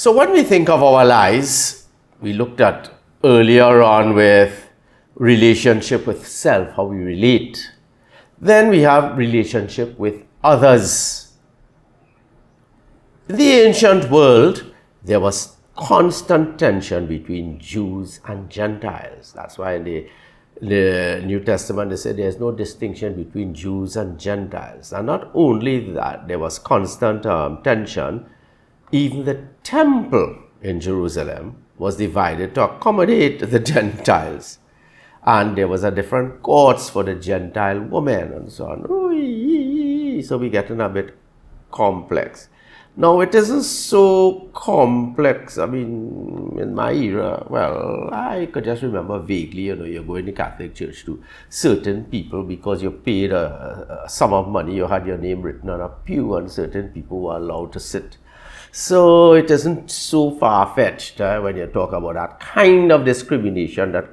So when we think of our lives, we looked at earlier on with relationship with self, how we relate. Then we have relationship with others. In the ancient world, there was constant tension between Jews and Gentiles. That's why in the New Testament they say there's no distinction between Jews and Gentiles. And not only that, there was constant tension. Even the temple in Jerusalem was divided to accommodate the Gentiles. And there was a different courts for the Gentile women and so on. So we're getting a bit complex. Now, it isn't so complex. I mean, in my era, well, I could just remember vaguely, you're going to Catholic Church to certain people because you paid a sum of money, you had your name written on a pew, and certain people were allowed to sit. So it isn't so far-fetched when you talk about that kind of discrimination that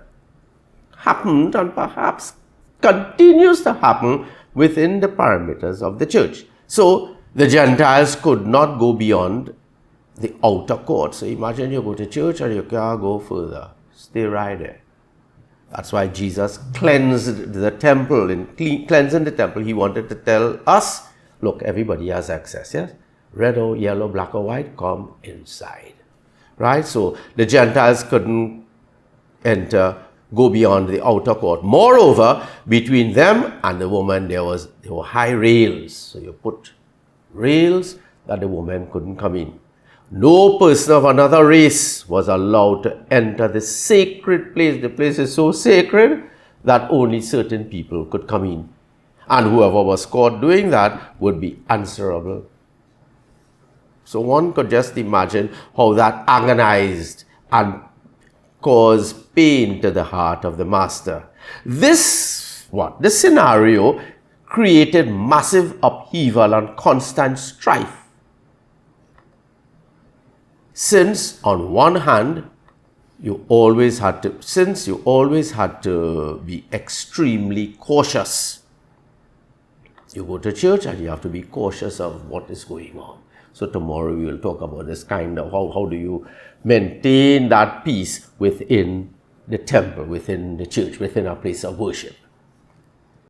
happened and perhaps continues to happen within the parameters of the church. So the Gentiles could not go beyond the outer court. So imagine you go to church and you can't go further. Stay right there. That's why Jesus cleansed the temple. In cleansing the temple, he wanted to tell us, look, everybody has access, yes? Red or yellow, black or white, come inside. Right? So the Gentiles couldn't go beyond the outer court. Moreover, between them and the woman, there were high rails. So you put rails that the woman couldn't come in. No person of another race was allowed to enter the sacred place. The place is so sacred that only certain people could come in. And whoever was caught doing that would be answerable. So one could just imagine how that agonized and caused pain to the heart of the master. This scenario created massive upheaval and constant strife. Since on one hand, you always had to be extremely cautious. You go to church and you have to be cautious of what is going on. So tomorrow we will talk about this kind of how do you maintain that peace within the temple, within the church, within a place of worship.